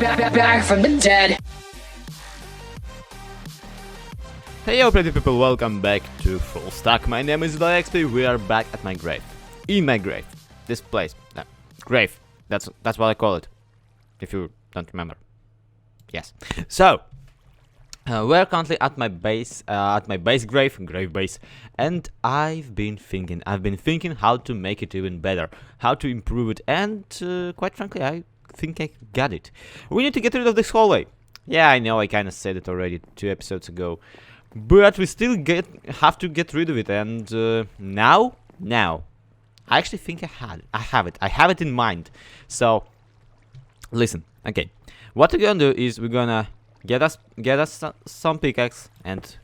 back from the dead. Hey yo pretty people, welcome back to Fullstack. My name is XP. We are back at my grave. In my grave. This place. Grave. That's what I call it. If you don't remember. Yes. So we're currently at my base grave base, and I've been thinking how to make it even better, how to improve it, and quite frankly I think I got it. We need to get rid of this hallway. Yeah, I know I kinda said it already 2 episodes ago, but we still have to get rid of it, and now I actually think I have it in mind. So listen, okay, what we're gonna do is we're gonna get us some pickaxe and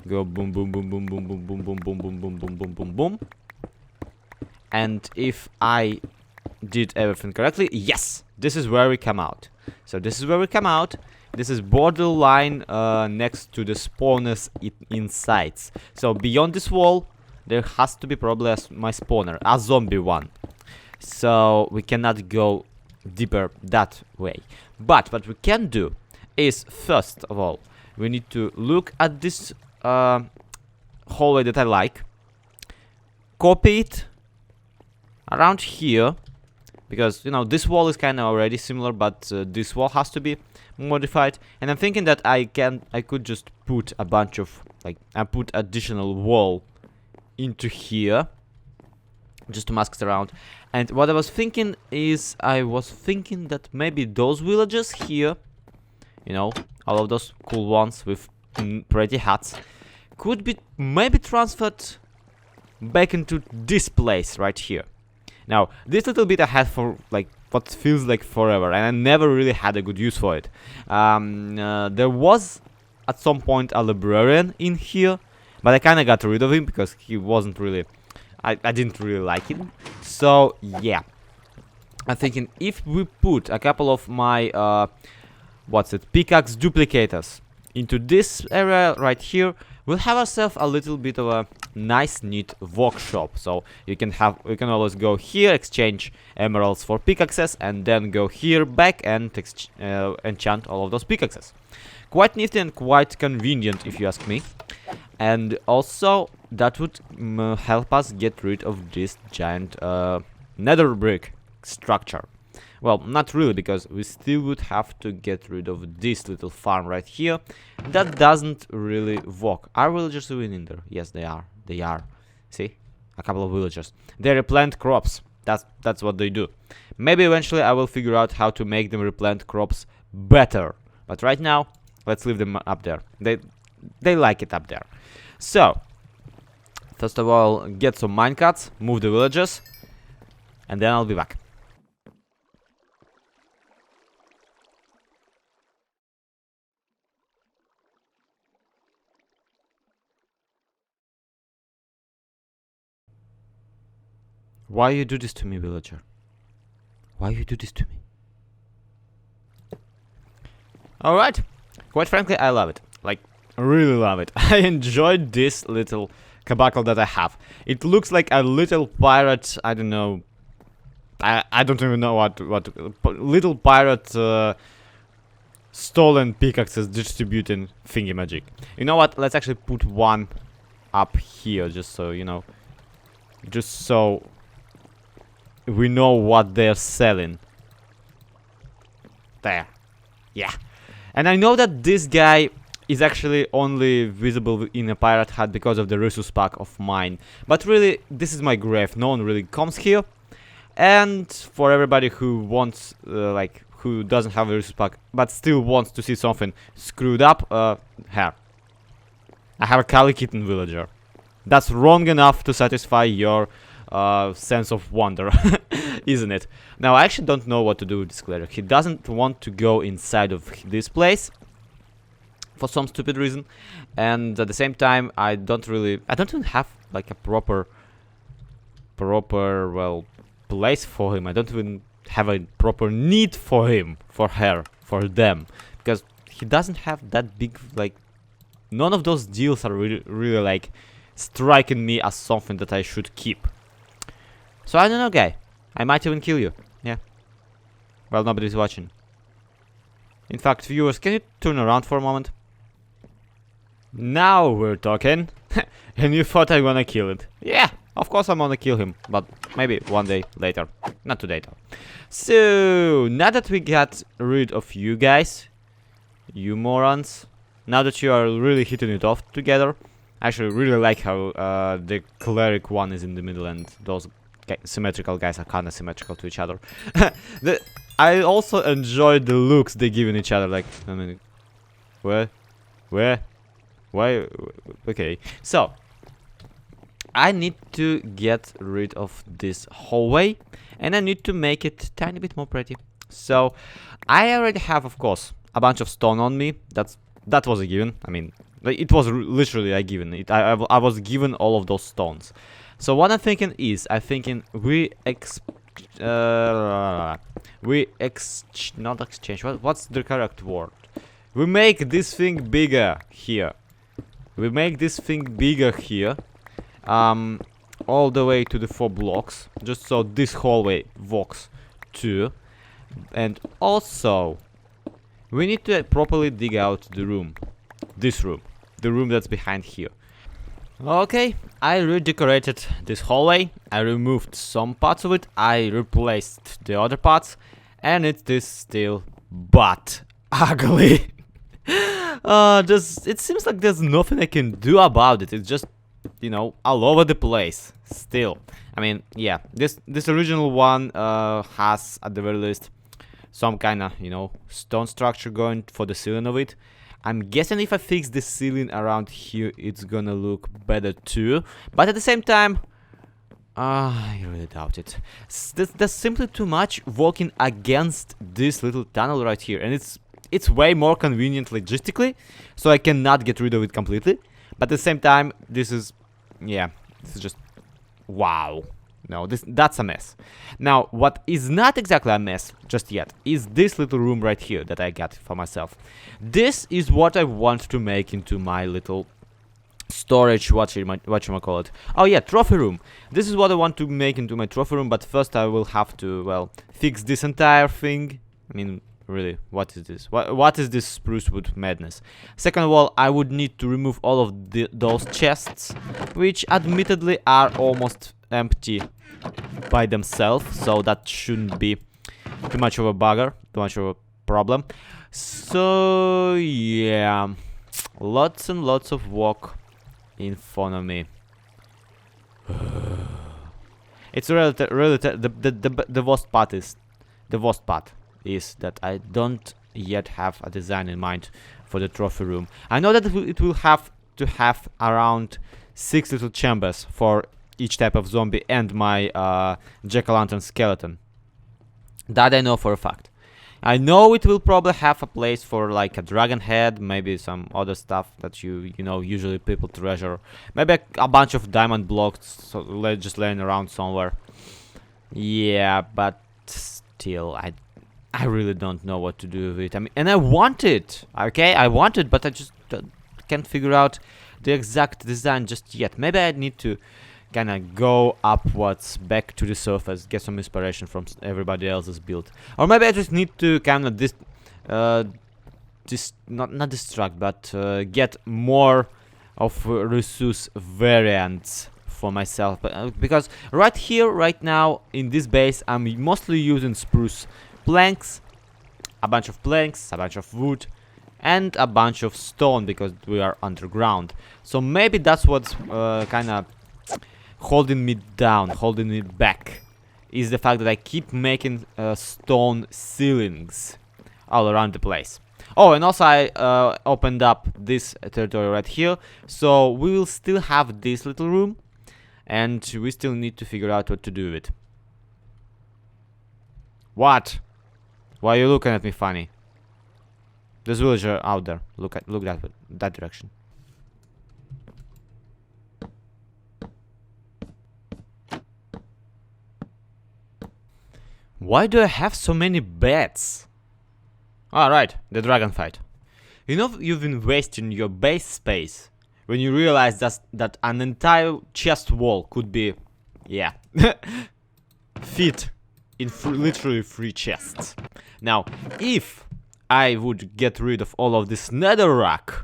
go boom boom boom boom boom boom boom boom boom boom boom boom boom boom boom. And if I did everything correctly, yes, this is where we come out. So this is where we come out. This is borderline next to the spawners inside. So beyond this wall, there has to be probably my spawner, a zombie one. So we cannot go deeper that way. But what we can do is, first of all, we need to look at this hallway that I like, copy it around here, because you know this wall is kind of already similar, but this wall has to be modified. And I'm thinking that I could just put a bunch of I put additional wall into here just to mask it around. And what I was thinking is that maybe those villagers here, you know, all of those cool ones with pretty hats, could be maybe transferred back into this place right here. Now, this little bit I had for what feels like forever, and I never really had a good use for it. There was at some point a librarian in here, but I kind of got rid of him because he wasn't really, I didn't really like him. So yeah, I'm thinking if we put a couple of my pickaxe duplicators into this area right here, we'll have ourselves a little bit of a nice neat workshop. So we can always go here, exchange emeralds for pickaxes, and then go here back and enchant all of those pickaxes. Quite nifty and quite convenient if you ask me. And also that would help us get rid of this giant nether brick structure. Well, not really, because we still would have to get rid of this little farm right here. That doesn't really work. Are villagers even in there? Yes, they are. They are. See? A couple of villagers. They replant crops. That's what they do. Maybe eventually I will figure out how to make them replant crops better. But right now, let's leave them up there. They like it up there. So, first of all, get some minecarts, move the villagers, and then I'll be back. Why you do this to me, villager? Why you do this to me? Alright. Quite frankly, I love it. I really love it. I enjoyed this little cabal that I have. It looks like a little pirate, I don't know. I don't even know what little pirate stolen pickaxes distributing thingy magic. You know what? Let's actually put one up here, just so you know. Just so we know what they're selling. There. Yeah. And I know that this guy is actually only visible in a pirate hut because of the resource pack of mine. But really, this is my grave. No one really comes here. And for everybody who wants, who doesn't have a resource pack, but still wants to see something screwed up, here. I have a Kali Kitten villager. That's wrong enough to satisfy your sense of wonder, isn't it? Now, I actually don't know what to do with this cleric. He doesn't want to go inside of this place for some stupid reason, and at the same time, I don't even have a proper place for him. I don't even have a proper need for him, for her, for them, because he doesn't have that big none of those deals are really striking me as something that I should keep. So I don't know, guy. I might even kill you. Yeah. Well, nobody's watching. In fact, viewers, can you turn around for a moment? Now we're talking. And you thought I'm gonna kill it. Yeah, of course I'm gonna kill him, but maybe one day later. Not today though. So, now that we got rid of you guys, you morons, now that you are really hitting it off together, I actually really like how the cleric one is in the middle and those symmetrical guys are kinda symmetrical to each other. I also enjoy the looks they give in each other, like, I mean, where, why, okay, so, I need to get rid of this hallway, and I need to make it tiny bit more pretty. So, I already have, of course, a bunch of stone on me. That was a given. I mean, it was literally a given. I was given all of those stones. So what I'm thinking is, we not exchange. What's the correct word? We make this thing bigger here. We make this thing bigger here. All the way to the 4 blocks, just so this hallway walks 2. And also, we need to properly dig out the room. This room. The room that's behind here. Okay, I redecorated this hallway. I removed some parts of it. I replaced the other parts. And it is still but ugly. It seems like there's nothing I can do about it. It's just, you know, all over the place. Still, I mean, yeah, this original one has at the very least some kind of, you know, stone structure going for the ceiling of it. I'm guessing if I fix the ceiling around here, it's gonna look better too. But at the same time, I really doubt it. There's simply too much walking against this little tunnel right here, and it's way more convenient logistically, so I cannot get rid of it completely. But at the same time, this is just wow. No, that's a mess. Now, what is not exactly a mess just yet is this little room right here that I got for myself. This is what I want to make into my little storage, what you might call it. Oh yeah, trophy room. This is what I want to make into my trophy room, but first I will have to, well, fix this entire thing. I mean, really, what is this? What is this spruce wood madness? Second of all, I would need to remove all of those chests, which admittedly are almost empty by themselves, so that shouldn't be too much of a bugger, too much of a problem. So yeah, lots and lots of work in front of me. It's really the worst part is that I don't yet have a design in mind for the trophy room. I know that it will have to have around 6 little chambers for each type of zombie and my jack-o'-lantern skeleton. That I know for a fact. I know it will probably have a place for like a dragon head, maybe some other stuff that you know usually people treasure. Maybe a bunch of diamond blocks so just laying around somewhere. Yeah, but still, I really don't know what to do with it. I mean, and I want it, okay? I want it, but I just can't figure out the exact design just yet. Maybe I need to kind of go upwards back to the surface, get some inspiration from everybody else's build, or maybe I just need to kind of not distract, but get more of resource variants for myself. But because right here, right now in this base, I'm mostly using spruce planks, a bunch of planks, a bunch of wood, and a bunch of stone because we are underground. So maybe that's what's kind of holding me down, holding me back, is the fact that I keep making stone ceilings all around the place. Oh, and also I opened up this territory right here, so we will still have this little room, and we still need to figure out what to do with it. What? Why are you looking at me funny? There's a villager out there. Look that direction. Why do I have so many beds? Alright, the dragon fight. You know you've been wasting your base space when you realize that an entire chest wall could be, yeah, fit in literally 3 chests. Now, if I would get rid of all of this netherrack,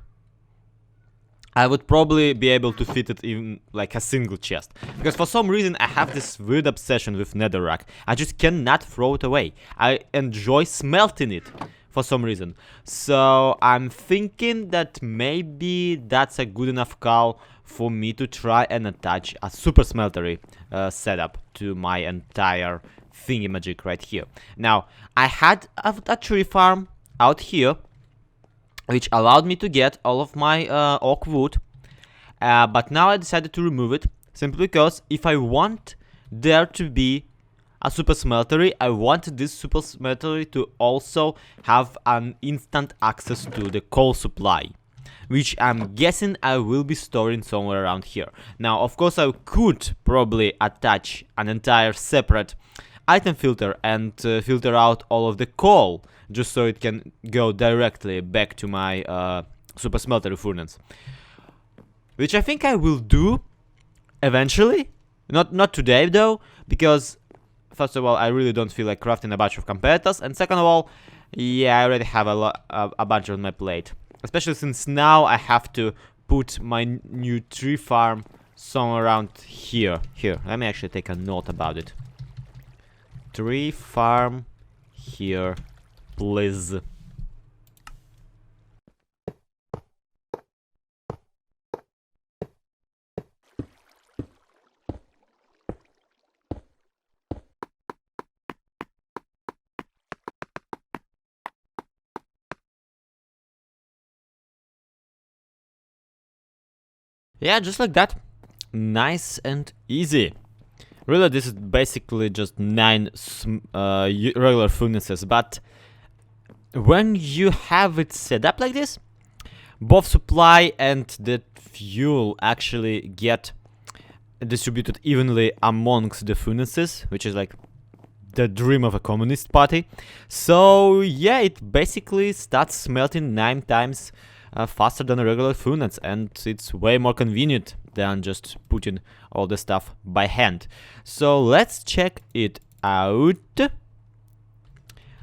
I would probably be able to fit it in like a single chest. Because for some reason I have this weird obsession with netherrack. I just cannot throw it away. I enjoy smelting it for some reason. So I'm thinking that maybe that's a good enough call for me to try and attach a super smeltery setup to my entire thingy-magic right here. Now, I had a tree farm out here, which allowed me to get all of my oak wood, but now I decided to remove it, simply because if I want there to be a super smeltery, I want this super smeltery to also have an instant access to the coal supply, which I'm guessing I will be storing somewhere around here. Now, of course, I could probably attach an entire separate item filter and filter out all of the coal, just so it can go directly back to my super smeltery furnace, which I think I will do eventually. Not today though, because first of all, I really don't feel like crafting a bunch of competitors, and second of all, yeah, I already have a bunch on my plate, especially since now I have to put my new tree farm somewhere around here. Here, let me actually take a note about it. Tree farm here, please. Yeah, just like that. Nice and easy. Really, this is basically just 9 regular furnaces, but when you have it set up like this, both supply and the fuel actually get distributed evenly amongst the furnaces, which is like the dream of a communist party. So yeah, it basically starts smelting 9 times faster than a regular furnace, and it's way more convenient than just putting all the stuff by hand. So let's check it out,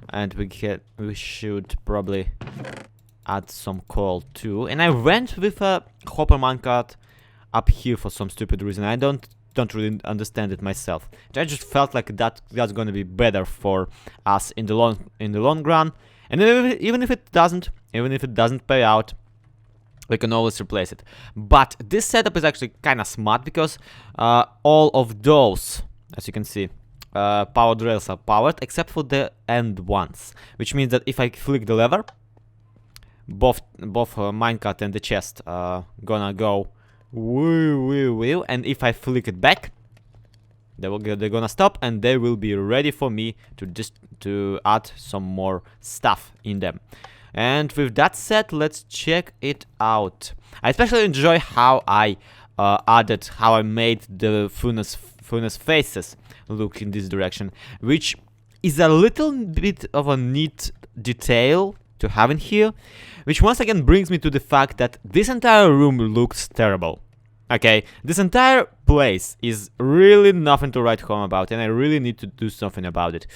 and we should probably add some coal too. And I went with a hopper minecart up here for some stupid reason. I don't really understand it myself. I just felt like that's gonna be better for us in the long run. And even if it doesn't pay out, we can always replace it. But this setup is actually kind of smart, because all of those, as you can see, powered rails are powered except for the end ones, which means that if I flick the lever, both minecart and the chest are gonna go woo, and if I flick it back, they're gonna stop, and they will be ready for me to add some more stuff in them. And with that said, let's check it out. I especially enjoy how I made the furnace faces look in this direction, which is a little bit of a neat detail to have in here, which once again brings me to the fact that this entire room looks terrible. Okay, this entire place is really nothing to write home about, and I really need to do something about it.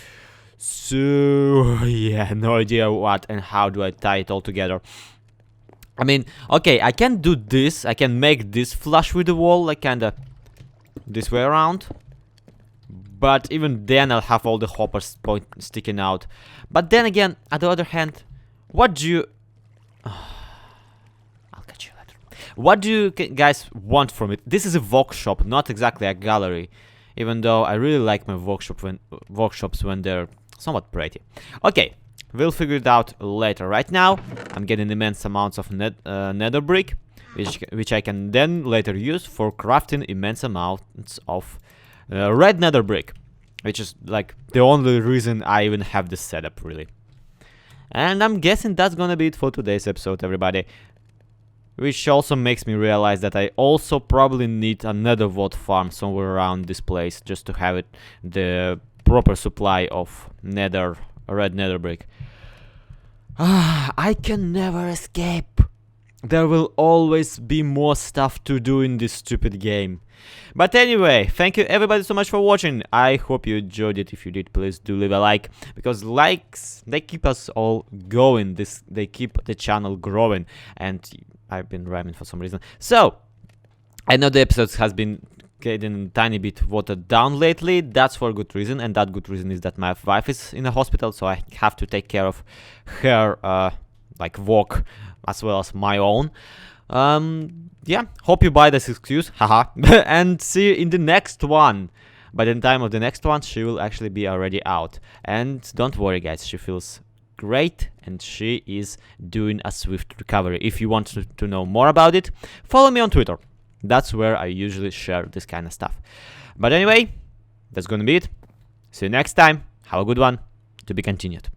So yeah, no idea what and how do I tie it all together. I mean, okay, I can do this. I can make this flush with the wall, like kinda this way around. But even then, I'll have all the hoppers sticking out. But then again, on the other hand, what do you... I'll catch you later. What do you guys want from it? This is a workshop, not exactly a gallery. Even though I really like my workshops when they're somewhat pretty. Okay, we'll figure it out later. Right now, I'm getting immense amounts of nether brick, which I can then later use for crafting immense amounts of red nether brick, which is like the only reason I even have this setup, really. And I'm guessing that's gonna be it for today's episode, everybody. Which also makes me realize that I also probably need another wood farm somewhere around this place, just to have it the proper supply of red nether brick. I can never escape there will always be more stuff to do in this stupid game. But anyway, thank you everybody so much for watching. I hope you enjoyed it. If you did, please do leave a like, because likes, they keep us all going. They keep the channel growing, and I've been rhyming for some reason. So I know the episodes has been getting a tiny bit watered down lately. That's for a good reason, and that good reason is that my wife is in a hospital, so I have to take care of her like work as well as my own. Yeah, hope you buy this excuse, haha, and see you in the next one. By the time of the next one, she will actually be already out. And don't worry guys, she feels great and she is doing a swift recovery. If you want to know more about it, follow me on Twitter. That's where I usually share this kind of stuff. But anyway, that's gonna be it. See you next time. Have a good one. To be continued.